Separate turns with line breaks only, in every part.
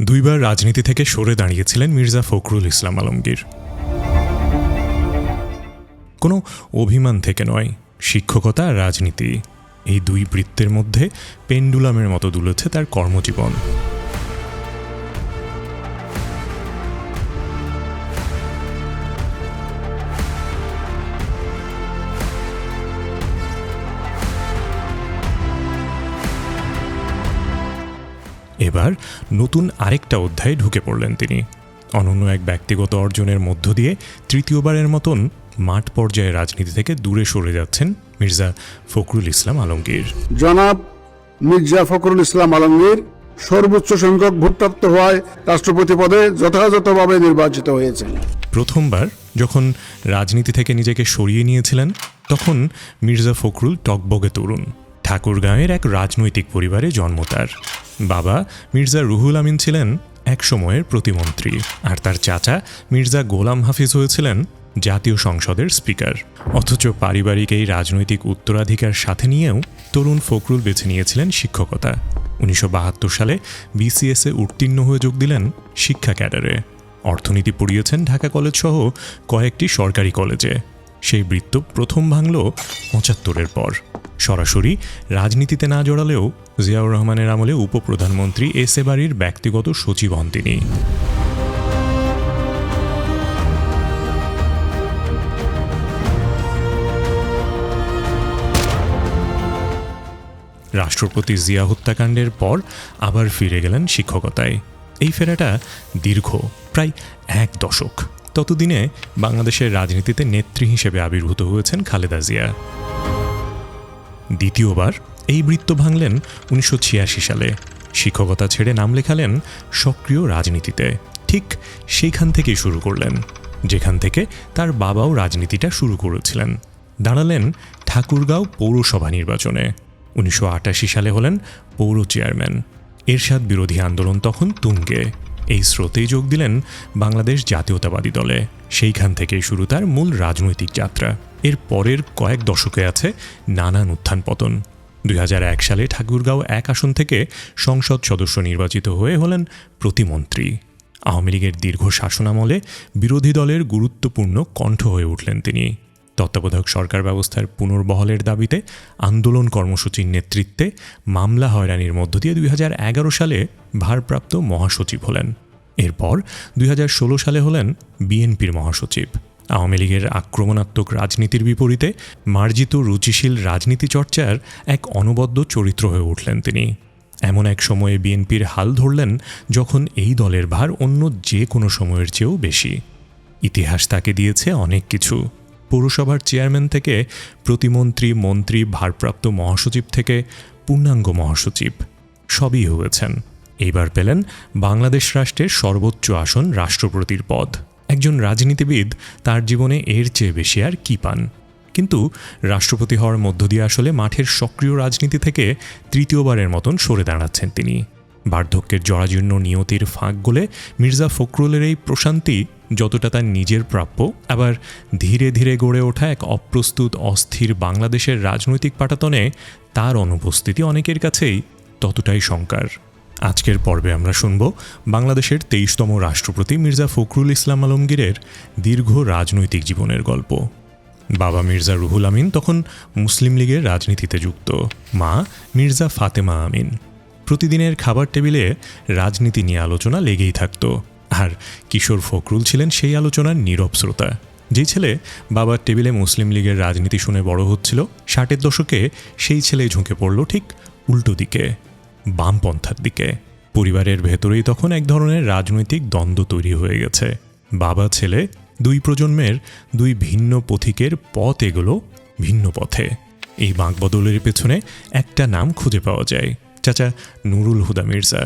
দুইবার রাজনীতি থেকে সরে দাঁড়িয়েছিলেন মির্জা ফখরুল ইসলাম আলমগীর। কোনো অভিমান থেকে নয়, শিক্ষকতা আর রাজনীতি, এই দুই বৃত্তের মধ্যে পেন্ডুলামের মতো দুলেছে তার কর্মজীবন। এবার নতুন আরেকটা অধ্যায়ে ঢুকে পড়লেন তিনি। অনন্য এক ব্যক্তিগত অর্জনের মধ্য দিয়ে তৃতীয়বারের মতন মাঠ পর্যায়ে রাজনীতি থেকে দূরে সরে যাচ্ছেন মির্জা ফখরুল ইসলাম আলমগীর।
জনাব মির্জা ফখরুল ইসলাম আলমগীর সর্বোচ্চ সংখ্যক ভোটপ্রাপ্ত হওয়ায় রাষ্ট্রপতি পদে যথাযথভাবে নির্বাচিত হয়েছেন।
প্রথমবার যখন রাজনীতি থেকে নিজেকে সরিয়ে নিয়েছিলেন, তখন মির্জা ফখরুল টকবগে তরুণ। ঠাকুরগাঁওয়ের এক রাজনৈতিক পরিবারে জন্ম তার। বাবা মির্জা রুহুল আমিন ছিলেন এক সময়ের প্রতিমন্ত্রী, আর তার চাচা মির্জা গোলাম হাফিজ হয়েছিলেন জাতীয় সংসদের স্পিকার। অথচ পারিবারিক এই রাজনৈতিক উত্তরাধিকার সাথে নিয়েও তরুণ ফখরুল বেছে নিয়েছিলেন শিক্ষকতা। 1972 সালে বিসিএসে উত্তীর্ণ হয়ে যোগ দিলেন শিক্ষা ক্যাডারে। অর্থনীতি পড়িয়েছেন ঢাকা কলেজ সহ কয়েকটি সরকারি কলেজে। সেই বৃত্ত প্রথম ভাঙল 75-এর পর। সরাসরি রাজনীতিতে না জড়ালেও জিয়াউর রহমানের আমলে উপপ্রধানমন্ত্রী এস এ বাড়ির ব্যক্তিগত সচিব হন তিনি। রাষ্ট্রপতি জিয়া হত্যাকাণ্ডের পর আবার ফিরে গেলেন শিক্ষকতায়। এই ফেরাটা দীর্ঘ, প্রায় 1 দশক। ততদিনে বাংলাদেশের রাজনীতিতে নেত্রী হিসেবে আবির্ভূত হয়েছেন খালেদা জিয়া। দ্বিতীয়বার এই বৃত্ত ভাঙলেন 1986 সালে। শিক্ষকতা ছেড়ে নাম লেখালেন সক্রিয় রাজনীতিতে। ঠিক সেইখান থেকেই শুরু করলেন, যেখান থেকে তার বাবাও রাজনীতিটা শুরু করেছিলেন। দাঁড়ালেন ঠাকুরগাঁও পৌরসভা নির্বাচনে। 1988 সালে হলেন পৌর চেয়ারম্যান। এরশাদ বিরোধী আন্দোলন তখন তুঙ্গে। এই স্রোতেই যোগ দিলেন বাংলাদেশ জাতীয়তাবাদী দলে। সেইখান থেকেই শুরু তার মূল রাজনৈতিক যাত্রা। এর পরের কয়েক দশকে আছে নানান উত্থান পতন। 2001 সালে ঠাকুরগাঁও 1 আসন থেকে সংসদ সদস্য নির্বাচিত হয়ে হলেন প্রতিমন্ত্রী। আওয়ামী লীগের দীর্ঘ শাসনামলে বিরোধী দলের গুরুত্বপূর্ণ কণ্ঠ হয়ে উঠলেন তিনি। তত্ত্বাবধায়ক সরকার ব্যবস্থার পুনর্বহালের দাবিতে আন্দোলন কর্মসূচির নেতৃত্বে মামলা হয়রানির মধ্য দিয়ে 2011 সালে ভারপ্রাপ্ত মহাসচিব হলেন। এরপর 2016 সালে হলেন বিএনপির মহাসচিব। আওয়ামী লীগের আক্রমণাত্মক রাজনীতির বিপরীতে মার্জিত রুচিশীল রাজনীতি চর্চার এক অনবদ্য চরিত্র হয়ে উঠলেন তিনি। এমন এক সময়ে বিএনপির হাল ধরলেন যখন এই দলের ভার অন্য যে কোনো সময়ের চেয়েও বেশি। ইতিহাস তাকে দিয়েছে অনেক কিছু। পৌরসভার চেয়ারম্যান থেকে প্রতিমন্ত্রী, মন্ত্রী, ভারপ্রাপ্ত মহাসচিব থেকে পূর্ণাঙ্গ মহাসচিব, সবই হয়েছেন। এইবার পেলেন বাংলাদেশ রাষ্ট্রের সর্বোচ্চ আসন রাষ্ট্রপতির পদ। একজন রাজনীতিবিদ তার জীবনে এর চেয়ে বেশি আর কি পান? কিন্তু রাষ্ট্রপতি হওয়ার মধ্য দিয়ে আসলে মাঠের সক্রিয় রাজনীতি থেকে তৃতীয়বারের মতন সরে দাঁড়াচ্ছেন তিনি। বার্ধক্যের জরাজীর্ণ নিয়তির ফাঁক গলে মির্জা ফখরুলের এই প্রশান্তি যতটা তার নিজের প্রাপ্য, আবার ধীরে ধীরে গড়ে ওঠা এক অপ্রস্তুত অস্থির বাংলাদেশের রাজনৈতিক পাটাতনে তার অনুপস্থিতি অনেকের কাছেই ততটাই শঙ্কার। আজকের পর্বে আমরা শুনব বাংলাদেশের 23তম রাষ্ট্রপতি মির্জা ফখরুল ইসলাম আলমগীরের দীর্ঘ রাজনৈতিক জীবনের গল্প। বাবা মির্জা রুহুল আমিন তখন মুসলিম লীগের রাজনীতিতে যুক্ত, মা মির্জা ফাতেমা আমিন। প্রতিদিনের খাবার টেবিলে রাজনীতি নিয়ে আলোচনা লেগেই থাকত, আর কিশোর ফখরুল ছিলেন সেই আলোচনার নীরব শ্রোতা। যে ছেলে বাবার টেবিলে মুসলিম লীগের রাজনীতি শুনে বড় হচ্ছিল, 60-এর দশকে সেই ছেলে ঝুঁকে পড়ল ঠিক উল্টো দিকে, বামপন্থার দিকে। পরিবারের ভেতরেই তখন এক ধরনের রাজনৈতিক দ্বন্দ্ব তৈরি হয়ে গেছে। বাবা ছেলে দুই প্রজন্মের দুই ভিন্ন পথিকের পথ এগোলো ভিন্ন পথে। এই বাঁকবদলের পেছনে একটা নাম খুঁজে পাওয়া যায়, চাচা নুরুল হুদা মির্জা।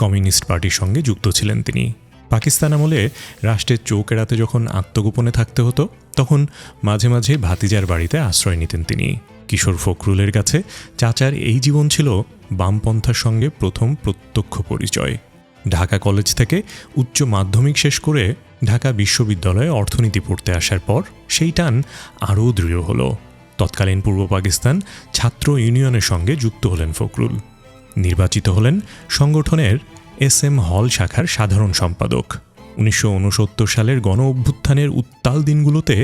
কমিউনিস্ট পার্টির সঙ্গে যুক্ত ছিলেন তিনি। পাকিস্তান আমলে রাষ্ট্রের চোখ এড়াতে যখন আত্মগোপনে থাকতে হতো, তখন মাঝে মাঝে ভাতিজার বাড়িতে আশ্রয় নিতেন তিনি। কিশোর ফখরুলের কাছে চাচার এই জীবন ছিল বামপন্থার সঙ্গে প্রথম প্রত্যক্ষ পরিচয়। ঢাকা কলেজ থেকে উচ্চ মাধ্যমিক শেষ করে ঢাকা বিশ্ববিদ্যালয়ে অর্থনীতি পড়তে আসার পর সেই টান আরও দৃঢ় হলো। তৎকালীন পূর্ব পাকিস্তান ছাত্র ইউনিয়নের সঙ্গে যুক্ত হলেন ফখরুল। নির্বাচিত হলেন সংগঠনের SM হল শাখার সাধারণ সম্পাদক। 1969 সালের গণ অভ্যুত্থানের উত্তাল দিনগুলোতে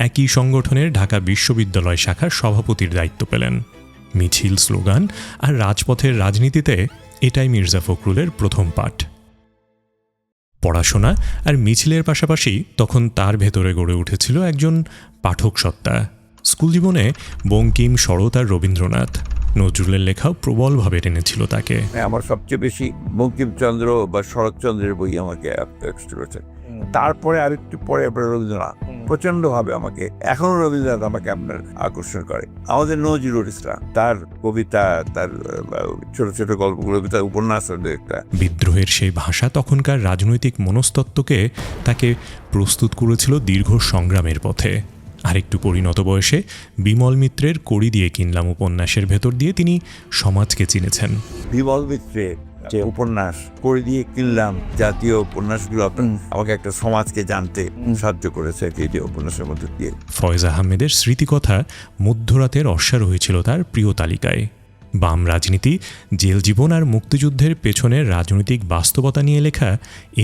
একই সংগঠনের ঢাকা বিশ্ববিদ্যালয় শাখার সভাপতির দায়িত্ব পেলেন। মিছিল, স্লোগান আর রাজপথের রাজনীতিতে এটাই মির্জা ফখরুলের প্রথম পাঠ। পড়াশোনা আর মিছিলের পাশাপাশি তখন তার ভেতরে গড়ে উঠেছিল একজন পাঠক সত্তা। স্কুল জীবনে বঙ্কিম, শরৎ আর রবীন্দ্রনাথ, নজরুলের লেখাও প্রবলভাবে টেনেছিল তাকে।
আমার সবচেয়ে বেশি বঙ্কিমচন্দ্র বা শরৎচন্দ্রের বই আমাকে আকৃষ্ট করেছে। তারপরে আরেকটু পরে আপনার রবীন্দ্রনাথ প্রচন্ডভাবে আমাকে, এখনো রবীন্দ্রনাথ আমাকে আপনার আকর্ষণ করে। আমাদের নজরুল ইসলাম, তার কবিতা, তার ছোট ছোট গল্পগুলো, তার উপন্যাস একটা।
বিদ্রোহের সেই ভাষা তখনকার রাজনৈতিক মনস্তত্ত্বকে তাকে প্রস্তুত করেছিল দীর্ঘ সংগ্রামের পথে। আরেকটু পরিণত বয়সে বিমল মিত্রের কড়ি দিয়ে কিনলাম উপন্যাসের ভেতর দিয়ে তিনি সমাজকে চিনেছেন।
বিমল মিত্রের যে উপন্যাস কড়ি দিয়ে কিনলাম, জাতীয় উপন্যাসগুলো আমাকে একটা সমাজকে জানতে সাহায্য করেছে এই যে উপন্যাসের মধ্যে দিয়ে।
ফয়েজ আহমেদের স্মৃতিকথা মধ্যরাতের অশ্বারোহী ছিল তার প্রিয় তালিকায়। বাম রাজনীতি, জেল জীবন আর মুক্তিযুদ্ধের পেছনের রাজনৈতিক বাস্তবতা নিয়ে লেখা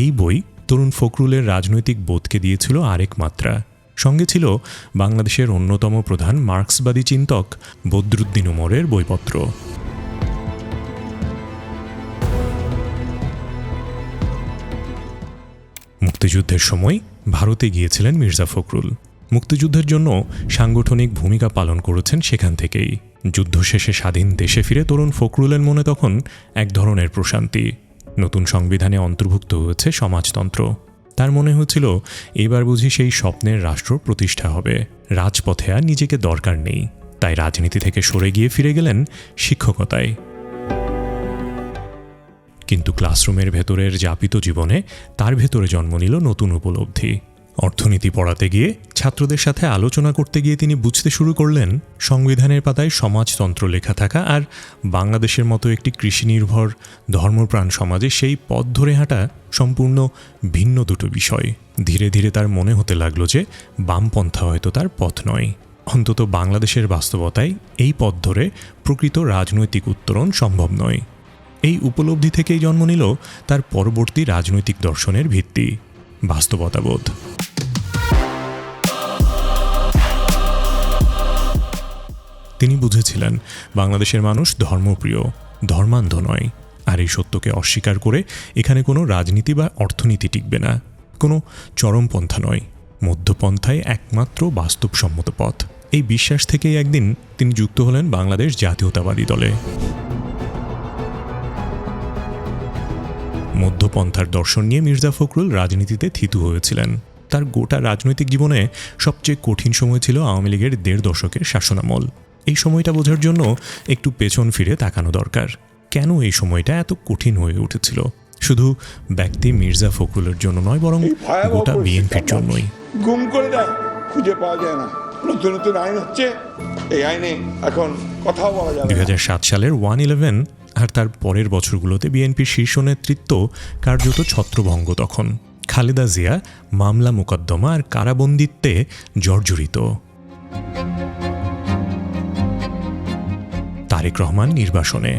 এই বই তরুণ ফখরুলের রাজনৈতিক বোধকে দিয়েছিল আরেক মাত্রা। সঙ্গে ছিল বাংলাদেশের অন্যতম প্রধান মার্ক্সবাদী চিন্তক বদরুদ্দিন উমরের বইপত্র। মুক্তিযুদ্ধের সময় ভারতে গিয়েছিলেন মির্জা ফখরুল। মুক্তিযুদ্ধের জন্য সাংগঠনিক ভূমিকা পালন করেছেন সেখান থেকেই। যুদ্ধ শেষে স্বাধীন দেশে ফিরে তরুণ ফখরুলের মনে তখন এক ধরনের প্রশান্তি। নতুন সংবিধানে অন্তর্ভুক্ত হয়েছে সমাজতন্ত্র। তার মনে হয়েছিল এবার বুঝি সেই স্বপ্নের রাষ্ট্র প্রতিষ্ঠা হবে। রাজপথে আর নিজেকে দরকার নেই, তাই রাজনীতি থেকে সরে গিয়ে ফিরে গেলেন শিক্ষকতায়। কিন্তু ক্লাসরুমের ভেতরের যাপিত জীবনে তার ভেতরে জন্ম নিল নতুন উপলব্ধি। অর্থনীতি পড়াতে গিয়ে, ছাত্রদের সাথে আলোচনা করতে গিয়ে তিনি বুঝতে শুরু করলেন সংবিধানের পাতায় সমাজতন্ত্র লেখা থাকা আর বাংলাদেশের মতো একটি কৃষিনির্ভর ধর্মপ্রাণ সমাজে সেই পথ ধরে হাঁটা সম্পূর্ণ ভিন্ন দুটো বিষয়। ধীরে ধীরে তার মনে হতে লাগলো যে বামপন্থা হয়তো তার পথ নয়। অন্তত বাংলাদেশের বাস্তবতায় এই পথ ধরে প্রকৃত রাজনৈতিক উত্তরণ সম্ভব নয়। এই উপলব্ধি থেকেই জন্ম নিল তার পরবর্তী রাজনৈতিক দর্শনের ভিত্তি, বাস্তবতাবোধ। তিনি বুঝেছিলেন বাংলাদেশের মানুষ ধর্মপ্রিয়, ধর্মান্ধ নয়। আর এই সত্যকে অস্বীকার করে এখানে কোনো রাজনীতি বা অর্থনীতি টিকবে না। কোনো চরমপন্থা নয়, মধ্যপন্থায় একমাত্র বাস্তবসম্মত পথ। এই বিশ্বাস থেকেই একদিন তিনি যুক্ত হলেন বাংলাদেশ জাতীয়তাবাদী দলে। মধ্যপন্থার দর্শন নিয়ে মির্জা ফখরুল রাজনীতিতে থিতু হয়েছিলেন। তার গোটা রাজনৈতিক জীবনে সবচেয়ে কঠিন সময় ছিল আওয়ামী লীগের ১.৫ দশকের শাসনামল। এই সময়টা বোঝার জন্য একটু পেছন ফিরে তাকানো দরকার। কেন এই সময়টা এত কঠিন হয়ে উঠেছিল? শুধু ব্যক্তি মির্জা ফখরুলের জন্য নয়, বরং গোটা বিএনপির জন্যই।
গুম করে দেয়, খুঁজে পাওয়া যায় না। নতুন নতুন আইন হচ্ছে, এই আইনে এখন কথাও বলা যায় না।
২০০৭ সালের 1/11 আর তার পরের বছরগুলোতে বিএনপির শীর্ষ নেতৃত্ব কার্যত ছত্রভঙ্গ। তখন খালেদা জিয়া মামলা মোকদ্দমা আর কারাবন্দিত্বে জর্জরিত। তারেক রহমান নির্বাসনে।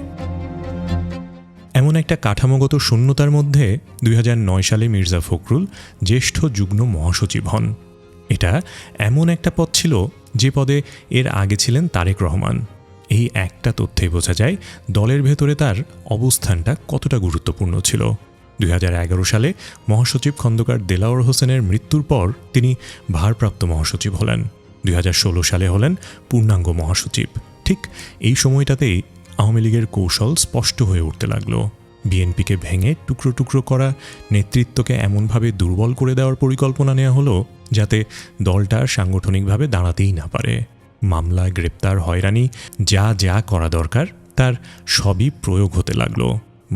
এমন একটা কাঠামোগত শূন্যতার মধ্যে ২০০৯ সালে মির্জা ফখরুল জ্যেষ্ঠ যুগ্ম মহাসচিব হন। এটা এমন একটা পদ ছিল যে পদে এর আগে ছিলেন তারেক রহমান। এই একটা তথ্যে বোঝা যায় দলের ভেতরে তার অবস্থানটা কতটা গুরুত্বপূর্ণ ছিল। ২০১১ সালে মহাসচিব খন্দকার দেলাওয়ার হোসেনের মৃত্যুর পর তিনি ভারপ্রাপ্ত মহাসচিব হলেন। ২০১৬ সালে হলেন পূর্ণাঙ্গ মহাসচিব। ঠিক এই সময়টাতেই আওয়ামী লীগের কৌশল স্পষ্ট হয়ে উঠতে লাগলো। বিএনপিকে ভেঙে টুকরো টুকরো করা নেতৃত্বকে এমনভাবে দুর্বল করে দেওয়ার পরিকল্পনা নেওয়া হলো যাতে দলটা সাংগঠনিকভাবে দাঁড়াতেই না পারে। মামলা, গ্রেপ্তার, হয়রানি, যা যা করা দরকার তার সবই প্রয়োগ হতে লাগলো।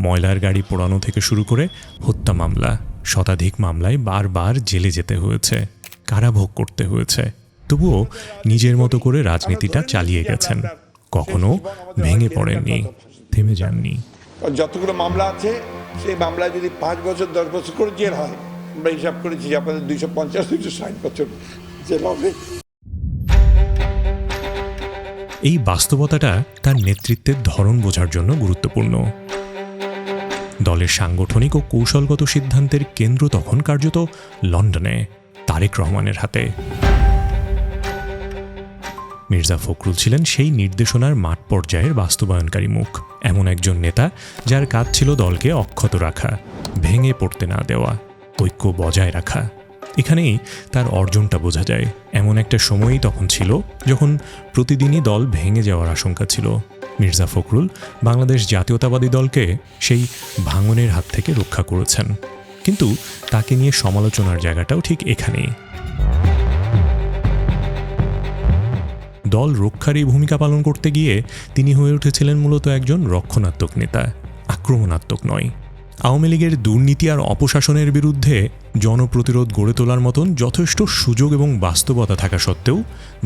ময়লার গাড়ি পোড়ানো থেকে শুরু করে হত্যা মামলা, শতাধিক মামলায় বারবার জেলে যেতে হয়েছে, কারাভোগ করতে হয়েছে। তবুও নিজের মতো করে রাজনীতিটা চালিয়ে গেছেন। কখনো ভেঙে পড়েননি, থেমে যাননি।
যতগুলো মামলা আছে সেই মামলায় যদি 5 বছর 10 বছর করে জেল হয়, আমরা হিসাব করেছি যে আপনাদের 250-260 বছর জেল হবে।
এই বাস্তবতাটা তার নেতৃত্বের ধরন বোঝার জন্য গুরুত্বপূর্ণ। দলের সাংগঠনিক ও কৌশলগত সিদ্ধান্তের কেন্দ্র তখন কার্যত লন্ডনে, তারেক রহমানের হাতে। মির্জা ফখরুল ছিলেন সেই নির্দেশনার মাঠ পর্যায়ের বাস্তবায়নকারী মুখ, এমন একজন নেতা যার কাজ ছিল দলকে অক্ষত রাখা, ভেঙে পড়তে না দেওয়া, ঐক্য বজায় রাখা। এখানেই তার অর্জনটা বোঝা যায়। এমন একটা সময়ই তখন ছিল যখন প্রতিদিনই দল ভেঙে যাওয়ার আশঙ্কা ছিল। মির্জা ফখরুল বাংলাদেশ জাতীয়তাবাদী দলকে সেই ভাঙনের হাত থেকে রক্ষা করেছেন। কিন্তু তাকে নিয়ে সমালোচনার জায়গাটাও ঠিক এখানেই। দল রক্ষার এই ভূমিকা পালন করতে গিয়ে তিনি হয়ে উঠেছিলেন মূলত একজন রক্ষণাত্মক নেতা, আক্রমণাত্মক নয়। আওয়ামী লীগের দুর্নীতি আর অপশাসনের বিরুদ্ধে জনপ্রতিরোধ গড়ে তোলার মতন যথেষ্ট সুযোগ এবং বাস্তবতা থাকা সত্ত্বেও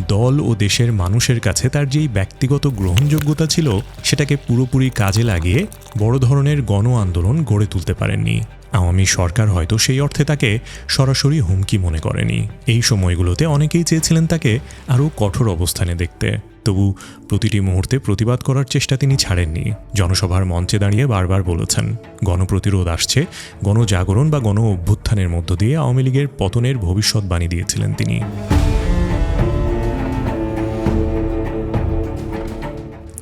দল ও দেশের মানুষের কাছে তার যেই ব্যক্তিগত গ্রহণযোগ্যতা ছিল সেটাকে পুরোপুরি কাজে লাগিয়ে বড় ধরনের গণ আন্দোলন গড়ে তুলতে পারেননি। আওয়ামী সরকার হয়তো সেই অর্থে তাকে সরাসরি হুমকি মনে করেনি। এই সময়গুলোতে অনেকেই চেয়েছিলেন তাকে আরও কঠোর অবস্থানে দেখতে, তবু প্রতিটি মুহূর্তে প্রতিবাদ করার চেষ্টা তিনি ছাড়েননি। জনসভার মঞ্চে দাঁড়িয়ে বারবার বলেছেন, গণপ্রতিরোধ আসছে, গণজাগরণ বা গণ অভ্যুত্থানের মধ্য দিয়ে আওয়ামী লীগের পতনের ভবিষ্যৎবাণী দিয়েছিলেন তিনি।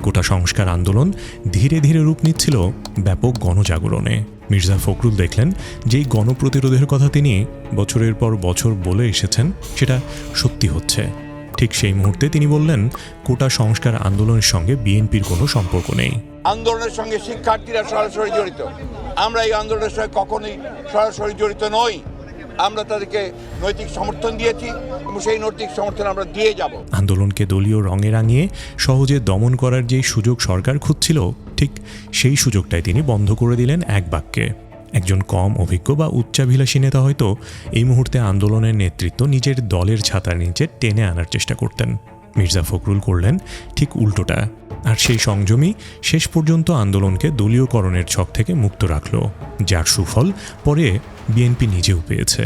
কোটা সংস্কার আন্দোলন ধীরে ধীরে রূপ নিচ্ছিল ব্যাপক গণজাগরণে। মির্জা ফখরুল দেখলেন যেই গণপ্রতিরোধের কথা তিনি বছরের পর বছর বলে এসেছেন সেটা সত্যি হচ্ছে। ঠিক সেই মুহূর্তে তিনি বললেন, কোটা সংস্কার আন্দোলনের সঙ্গে বিএনপির কোনো সম্পর্ক নেই।
আন্দোলনের সঙ্গে শিক্ষার্থীরা সরাসরি জড়িত, আমরা এই আন্দোলনের সঙ্গে কখনোই সরাসরি জড়িত নই। আমরা তাদেরকে নৈতিক সমর্থন দিয়েছি এবং সেই নৈতিক সমর্থন আমরা দিয়ে যাব।
আন্দোলনকে দলীয় রঙে রাঙিয়ে সহজে দমন করার যেই সুযোগ সরকার খুঁজছিল, ঠিক সেই সুযোগটাই তিনি বন্ধ করে দিলেন এক বাক্যে। একজন কম অভিজ্ঞ বা উচ্চাভিলাষী নেতা হয়তো এই মুহূর্তে আন্দোলনের নেতৃত্ব নিজের দলের ছাতার নিচে টেনে আনার চেষ্টা করতেন। মির্জা ফখরুল করলেন ঠিক উল্টোটা, আর সেই সংযমই শেষ পর্যন্ত আন্দোলনকে দলীয়করণের ছক থেকে মুক্ত রাখল, যার সুফল পরে বিএনপি নিজেও পেয়েছে।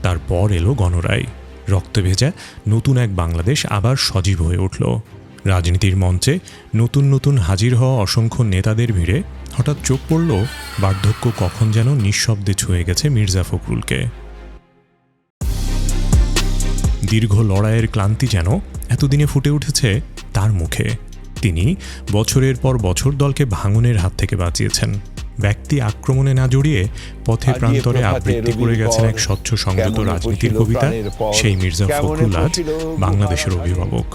তারপর এলো গণরায়, রক্তে ভেজা নতুন এক বাংলাদেশ আবার সজীব হয়ে উঠল। রাজনীতির মঞ্চে নতুন নতুন হাজির হওয়া অসংখ্য নেতাদের ভিড়ে হঠাৎ চোখ পড়ল বার্ধক্য কখন যেন নিঃশব্দে ছুঁয়ে গেছে মির্জা ফখরুলকে। দীর্ঘ লড়াইয়ের ক্লান্তি যেন এতদিনে ফুটে উঠেছে তার মুখে। তিনি বছরের পর বছর দলকে ভাঙনের হাত থেকে বাঁচিয়েছেন। ব্যক্তি আক্রমণে না জড়িয়ে পথে প্রান্তরে আবৃত্তি করে গেছেন এক স্বচ্ছ সংযত রাজনীতির কবিতা। সেই মির্জা ফখরুল আজ বাংলাদেশের অভিভাবক।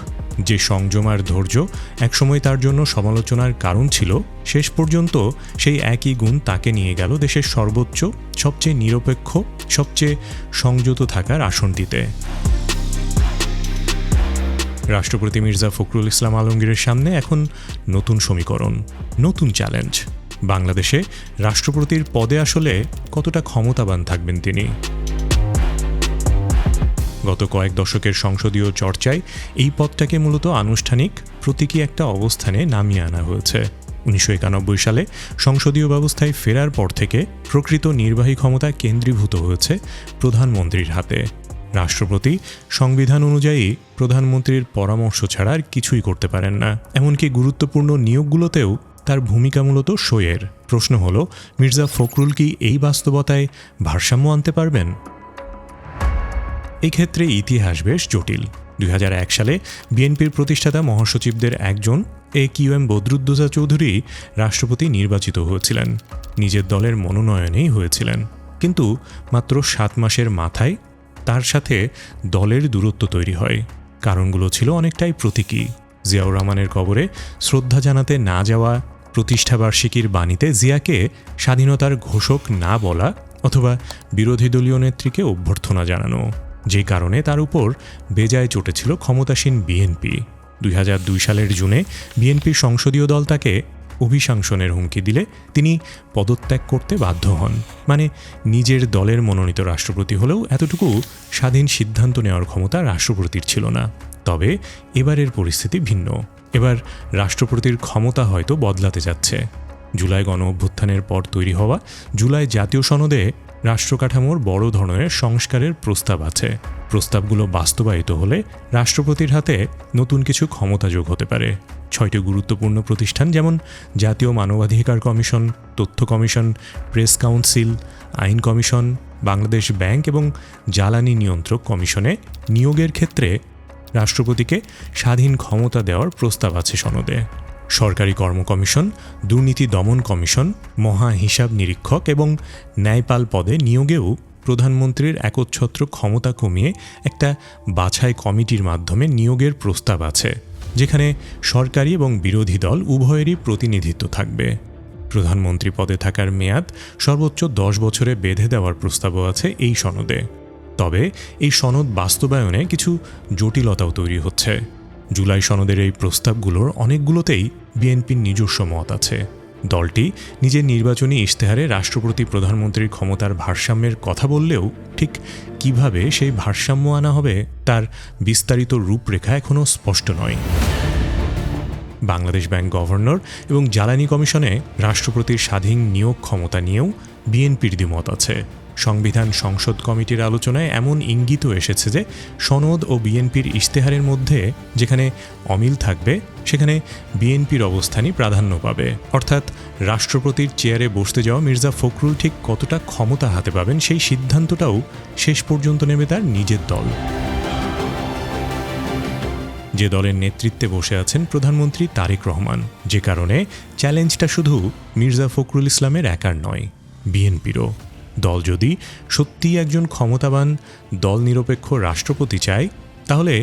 যে সংযম আর ধৈর্য একসময় তার জন্য সমালোচনার কারণ ছিল, শেষ পর্যন্ত সেই একই গুণ তাকে নিয়ে গেল দেশের সর্বোচ্চ, সবচেয়ে নিরপেক্ষ, সবচেয়ে সংযত থাকার আসনটিতে। রাষ্ট্রপতি মির্জা ফখরুল ইসলাম আলমগীরের সামনে এখন নতুন সমীকরণ, নতুন চ্যালেঞ্জ। বাংলাদেশে রাষ্ট্রপতির পদে আসলে কতটা ক্ষমতাবান থাকবেন তিনি? গত কয়েক দশকের সংসদীয় চর্চায় এই পদটাকে মূলত আনুষ্ঠানিক প্রতীকী একটা অবস্থানে নামিয়ে আনা হয়েছে। 1991 সালে সংসদীয় ব্যবস্থায় ফেরার পর থেকে প্রকৃত নির্বাহী ক্ষমতা কেন্দ্রীভূত হয়েছে প্রধানমন্ত্রীর হাতে। রাষ্ট্রপতি সংবিধান অনুযায়ী প্রধানমন্ত্রীর পরামর্শ ছাড়া আর কিছুই করতে পারেন না। এমনকি গুরুত্বপূর্ণ নিয়োগগুলোতেও তার ভূমিকা মূলত সইয়ের। প্রশ্ন হলো, মির্জা ফখরুল কি এই বাস্তবতায় ভারসাম্য আনতে পারবেন? এই ক্ষেত্রে ইতিহাস বেশ জটিল। 2001 সালে বিএনপির প্রতিষ্ঠাতা মহাসচিবদের একজন AQM বদরুদ্দোজা চৌধুরী রাষ্ট্রপতি নির্বাচিত হয়েছিলেন। নিজের দলের মনোনয়নেই হয়েছিলেন, কিন্তু মাত্র 7 মাসের মাথায় তার সাথে দলের দূরত্ব তৈরি হয়। কারণগুলো ছিল অনেকটাই প্রতীকী। জিয়াউর রহমানের কবরে শ্রদ্ধা জানাতে না যাওয়া, প্রতিষ্ঠাবার্ষিকীর বাণীতে জিয়াকে স্বাধীনতার ঘোষক না বলা, অথবা বিরোধী দলীয় নেত্রীকে অভ্যর্থনা জানানো, যে কারণে তার উপর বেজায় চটেছিল ক্ষমতাসীন বিএনপি। 2002 সালের জুনে বিএনপির সংসদীয় দল তাকে অভিশাংসনের হুমকি দিলে তিনি পদত্যাগ করতে বাধ্য হন। মানে নিজের দলের মনোনীত রাষ্ট্রপতি হলেও এতটুকু স্বাধীন সিদ্ধান্ত নেওয়ার ক্ষমতা রাষ্ট্রপতির ছিল না। তবে এবারের পরিস্থিতি ভিন্ন। এবার রাষ্ট্রপতির ক্ষমতা হয়তো বদলাতে যাচ্ছে। জুলাই গণ অভ্যুত্থানের পর তৈরি হওয়া জুলাই জাতীয় সনদে রাষ্ট্রকাঠামোর বড় ধরনের সংস্কারের প্রস্তাব আছে। প্রস্তাবগুলো বাস্তবায়িত হলে রাষ্ট্রপতির হাতে নতুন কিছু ক্ষমতা যোগ হতে পারে। 6টি গুরুত্বপূর্ণ প্রতিষ্ঠান যেমন জাতীয় মানবাধিকার কমিশন, তথ্য কমিশন, প্রেস কাউন্সিল, আইন কমিশন, বাংলাদেশ ব্যাংক এবং জ্বালানি নিয়ন্ত্রক কমিশনে নিয়োগের ক্ষেত্রে রাষ্ট্রপতিকে স্বাধীন ক্ষমতা দেওয়ার প্রস্তাব আছে সনদে। সরকারি কর্ম কমিশন, দুর্নীতি দমন কমিশন, মহা হিসাব নিরীক্ষক এবং ন্যায়পাল পদে নিয়োগেও প্রধানমন্ত্রীর একচ্ছত্র ক্ষমতা কমিয়ে একটা বাছাই কমিটির মাধ্যমে নিয়োগের প্রস্তাব আছে, যেখানে সরকারি এবং বিরোধী দল উভয়েরই প্রতিনিধিত্ব থাকবে। প্রধানমন্ত্রী পদে থাকার মেয়াদ সর্বোচ্চ 10 বছরে বেঁধে দেওয়ার প্রস্তাবও আছে এই সনদে। তবে এই সনদ বাস্তবায়নে কিছু জটিলতাও তৈরি হচ্ছে। জুলাই সনদের এই প্রস্তাবগুলোর অনেকগুলোতেই বিএনপির নিজস্ব মত আছে। দলটি নিজের নির্বাচনী ইশতেহারে রাষ্ট্রপতি প্রধানমন্ত্রীর ক্ষমতার ভারসাম্যের কথা বললেও ঠিক কিভাবে সেই ভারসাম্য আনা হবে তার বিস্তারিত রূপরেখা এখনও স্পষ্ট নয়। বাংলাদেশ ব্যাংক গভর্নর এবং জ্বালানি কমিশনে রাষ্ট্রপতির স্বাধীন নিয়োগ ক্ষমতা নিয়েও বিএনপির দ্বিমত আছে। সংবিধান সংসদ কমিটির আলোচনায় এমন ইঙ্গিতও এসেছে যে সনদ ও বিএনপির ইশতেহারের মধ্যে যেখানে অমিল থাকবে সেখানে বিএনপির অবস্থানই প্রাধান্য পাবে। অর্থাৎ রাষ্ট্রপতির চেয়ারে বসতে যাওয়া মির্জা ফখরুল ঠিক কতটা ক্ষমতা হাতে পাবেন সেই সিদ্ধান্তটাও শেষ পর্যন্ত নেবে তার নিজের দল। যে দলের নেতৃত্বে বসে আছেন প্রধানমন্ত্রী তারেক রহমান, যে কারণে চ্যালেঞ্জটা শুধু মির্জা ফখরুল ইসলামের একার নয়, বিএনপিরও। দল যদি সত্যিই একজন ক্ষমতাবান দল নিরপেক্ষ রাষ্ট্রপতি চায়, তাহলে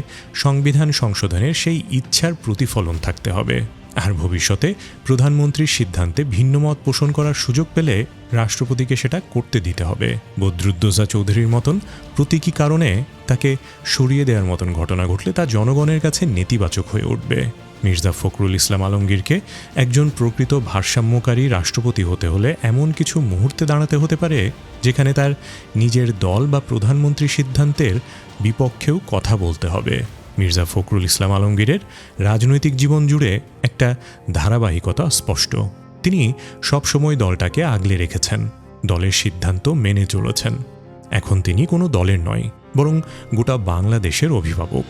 সংবিধান সংশোধনের সেই ইচ্ছার প্রতিফলন থাকতে হবে। আর ভবিষ্যতে প্রধানমন্ত্রীর সিদ্ধান্তে ভিন্নমত পোষণ করার সুযোগ পেলে রাষ্ট্রপতিকে সেটা করতে দিতে হবে। বদরুদ্দোজা চৌধুরীর মতন প্রতীকী কারণে তাকে সরিয়ে দেওয়ার মতন ঘটনা ঘটলে তা জনগণের কাছে নেতিবাচক হয়ে উঠবে। মির্জা ফখরুল ইসলাম আলমগীরকে একজন প্রকৃত ভারসাম্যকারী রাষ্ট্রপতি হতে হলে এমন কিছু মুহূর্তে দাঁড়াতে হতে পারে যেখানে তার নিজের দল বা প্রধানমন্ত্রীর সিদ্ধান্তের বিপক্ষেও কথা বলতে হবে। মির্জা ফখরুল ইসলাম আলমগীরের রাজনৈতিক জীবন জুড়ে একটা ধারাবাহিকতা স্পষ্ট। তিনি সবসময় দলটাকে আগলে রেখেছেন, দলের সিদ্ধান্ত মেনে চলেছেন। এখন তিনি কোনো দলের নয়, বরং গোটা বাংলাদেশের অভিভাবক।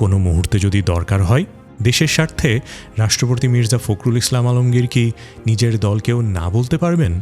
কোনো মুহূর্তে যদি দরকার হয়, দেশের স্বার্থে রাষ্ট্রপতি মির্জা ফখরুল ইসলাম আলমগীর কি নিজের দলকেও না বলতে পারবেন?